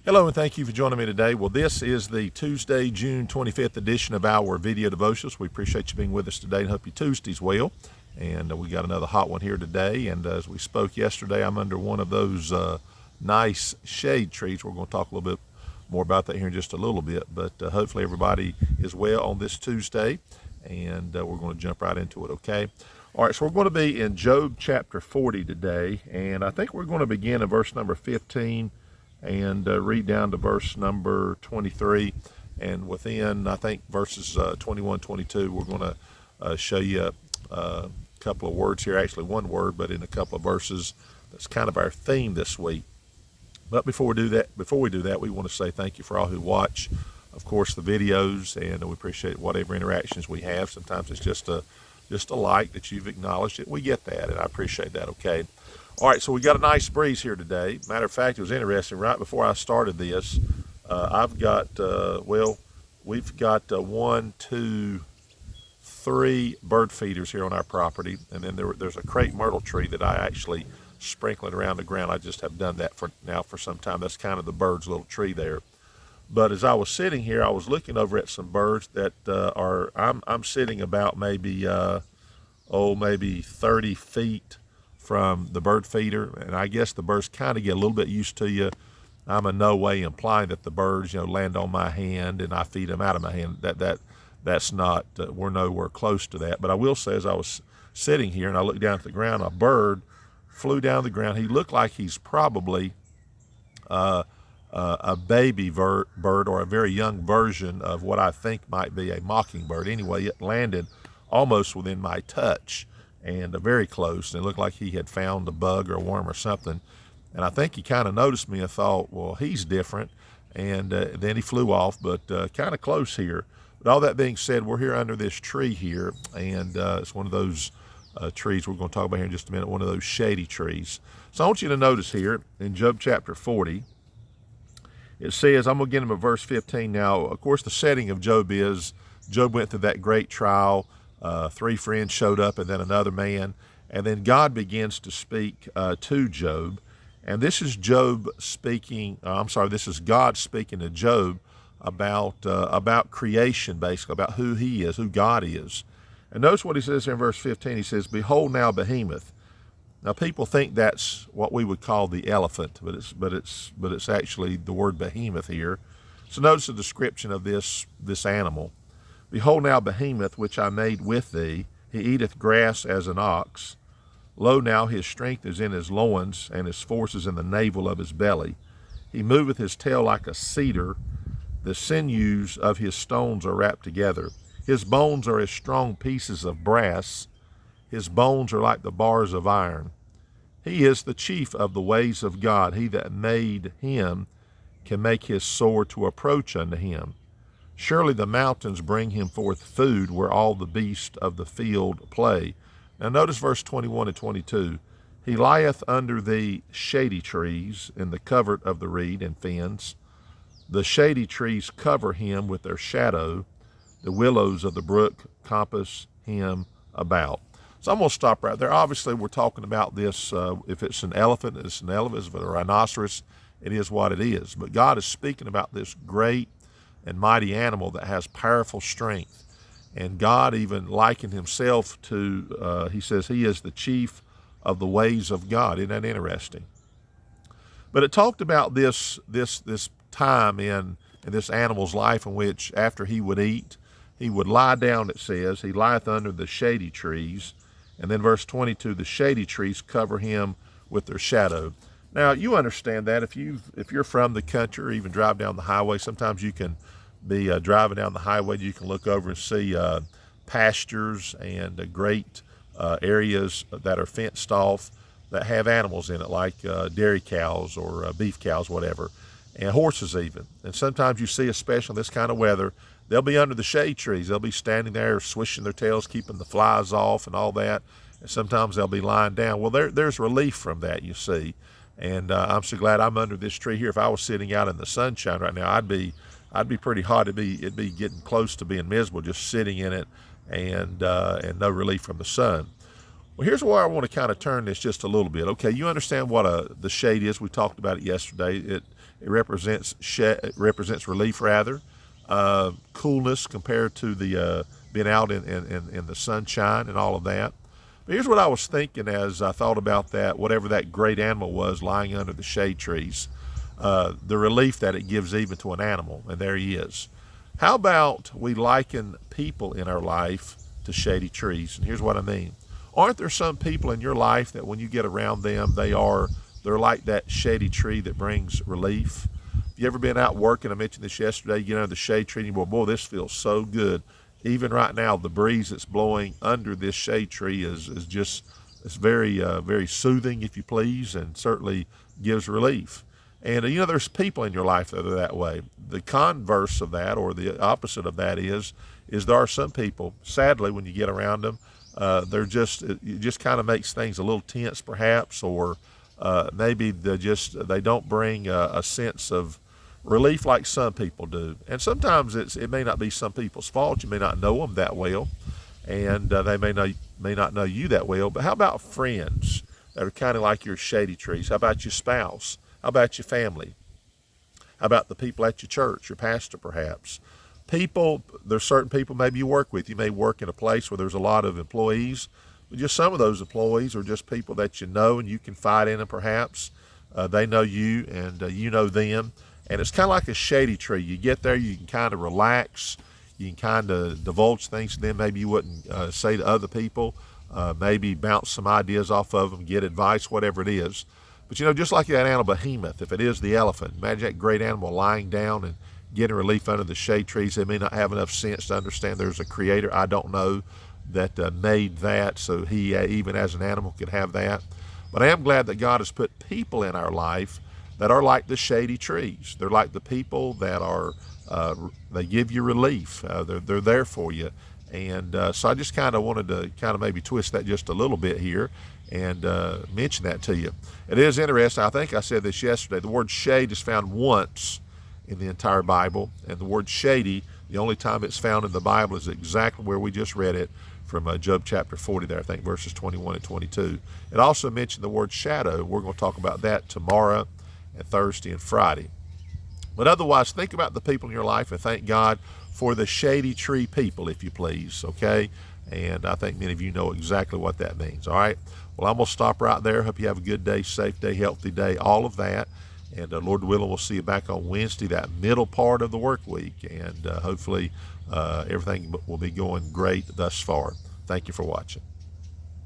Hello and thank you for joining me today. Well, this is the Tuesday, June 25th edition of our video devotions. We appreciate you being with us today and hope your Tuesday's well. And we got another hot one here today. And as we spoke yesterday, I'm under one of those nice shade trees. We're going to talk a little bit more about that here in just a little bit. But hopefully everybody is well on this Tuesday. And we're going to jump right into it, okay? All right, so we're going to be in Job chapter 40 today. And I think we're going to begin in verse number 15 and read down to verse number 23, and within I think verses 21, 22, we're going to show you a couple of words here, actually one word, but in a couple of verses. That's kind of our theme this week. But before we do that, we want to say thank you for all who watch, of course, the videos, and we appreciate whatever interactions we have. Sometimes it's just a like that you've acknowledged it. We get that, and I appreciate that, okay? All right, so we got a nice breeze here today. Matter of fact, it was interesting. Right before I started this, I've got, we've got 1, 2, 3 bird feeders here on our property. And then there's a crepe myrtle tree that I actually sprinkle it around the ground. I just have done that for some time. That's kind of the bird's little tree there. But as I was sitting here, I was looking over at some birds that I'm sitting about maybe 30 feet from the bird feeder, and I guess the birds kind of get a little bit used to you. I'm in no way implying that the birds, land on my hand and I feed them out of my hand. That's not. We're nowhere close to that. But I will say, as I was sitting here and I looked down at the ground, a bird flew down the ground. He looked like he's probably a baby bird or a very young version of what I think might be a mockingbird. Anyway, it landed almost within my touch, and very close, and it looked like he had found a bug or a worm or something. And I think he kind of noticed me and thought, well, he's different, and then he flew off, but kind of close here. But all that being said, we're here under this tree here, and it's one of those trees we're going to talk about here in just a minute, one of those shady trees. So I want you to notice here in Job chapter 40, it says, I'm going to get him at verse 15 now. Of course, the setting of Job is, Job went through that great trial. 3 friends showed up and then another man. And then God begins to speak to Job. And this is Job speaking, this is God speaking to Job about creation, basically, about who he is, who God is. And notice what he says in verse 15. He says, behold now behemoth. Now people think that's what we would call the elephant, but it's actually the word behemoth here. So notice the description of this animal. Behold now behemoth, which I made with thee, he eateth grass as an ox. Lo now his strength is in his loins, and his force is in the navel of his belly. He moveth his tail like a cedar, the sinews of his stones are wrapped together. His bones are as strong pieces of brass, his bones are like the bars of iron. He is the chief of the ways of God. He that made him can make his sword to approach unto him. Surely the mountains bring him forth food, where all the beasts of the field play. Now notice verse 21 and 22. He lieth under the shady trees in the covert of the reed and fens. The shady trees cover him with their shadow. The willows of the brook compass him about. So I'm going to stop right there. Obviously, we're talking about this. If it's an elephant, it's an elephant. If it's a rhinoceros, it is what it is. But God is speaking about this great and mighty animal that has powerful strength. And God even likened himself to, he says he is the chief of the ways of God. Isn't that interesting? But it talked about this time in this animal's life in which after he would eat, he would lie down, it says. He lieth under the shady trees. And then verse 22, the shady trees cover him with their shadow. Now, you understand that if you're from the country or even drive down the highway, sometimes you can be driving down the highway, you can look over and see pastures and great areas that are fenced off that have animals in it, like dairy cows or beef cows, whatever, and horses even. And sometimes you see, especially in this kind of weather, they'll be under the shade trees. They'll be standing there swishing their tails, keeping the flies off and all that. And sometimes they'll be lying down. Well, there's relief from that, you see. And I'm so glad I'm under this tree here. If I was sitting out in the sunshine right now, I'd be pretty hot. It'd be getting close to being miserable just sitting in it, and no relief from the sun. Well, here's where I want to kind of turn this just a little bit. Okay, you understand what the shade is. We talked about it yesterday. It represents relief rather, coolness compared to the being out in the sunshine and all of that. But here's what I was thinking as I thought about that, whatever that great animal was lying under the shade trees, the relief that it gives even to an animal, and there he is. How about we liken people in our life to shady trees? And here's what I mean. Aren't there some people in your life that when you get around them, they're like that shady tree that brings relief? You ever been out working? I mentioned this yesterday. You get under the shade tree and you go, boy, this feels so good. Even right now, the breeze that's blowing under this shade tree is just, it's very, very soothing, if you please, and certainly gives relief. And there's people in your life that are that way. The converse of that, or the opposite of that, is there are some people, sadly, when you get around them, it just kind of makes things a little tense, perhaps, or maybe they don't bring a sense of relief like some people do. And sometimes it may not be some people's fault. You may not know them that well, and they may not know you that well. But how about friends that are kind of like your shady trees? How about your spouse? How about your family? How about the people at your church, your pastor perhaps? There's certain people maybe you work with. You may work in a place where there's a lot of employees, but just some of those employees are just people that you know and you confide in them perhaps. They know you and you know them. And it's kind of like a shady tree. You get there, you can kind of relax. You can kind of divulge things to them maybe you wouldn't say to other people. Maybe bounce some ideas off of them, get advice, whatever it is. But just like that animal behemoth, if it is the elephant, imagine that great animal lying down and getting relief under the shade trees. They may not have enough sense to understand there's a creator, I don't know, that made that, so he, even as an animal, could have that. But I am glad that God has put people in our life that are like the shady trees. They're like the people that are, they give you relief. They're there for you. And so I just kind of wanted to kind of maybe twist that just a little bit here and mention that to you. It is interesting. I think I said this yesterday. The word shade is found once in the entire Bible. And the word shady, the only time it's found in the Bible is exactly where we just read it from Job chapter 40 there, I think verses 21 and 22. It also mentioned the word shadow. We're going to talk about that tomorrow and Thursday and Friday. But otherwise, think about the people in your life and thank God for the shady tree people, if you please, okay? And I think many of you know exactly what that means, all right? Well, I'm going to stop right there. Hope you have a good day, safe day, healthy day, all of that. And Lord willing, we'll see you back on Wednesday, that middle part of the work week. And hopefully everything will be going great thus far. Thank you for watching.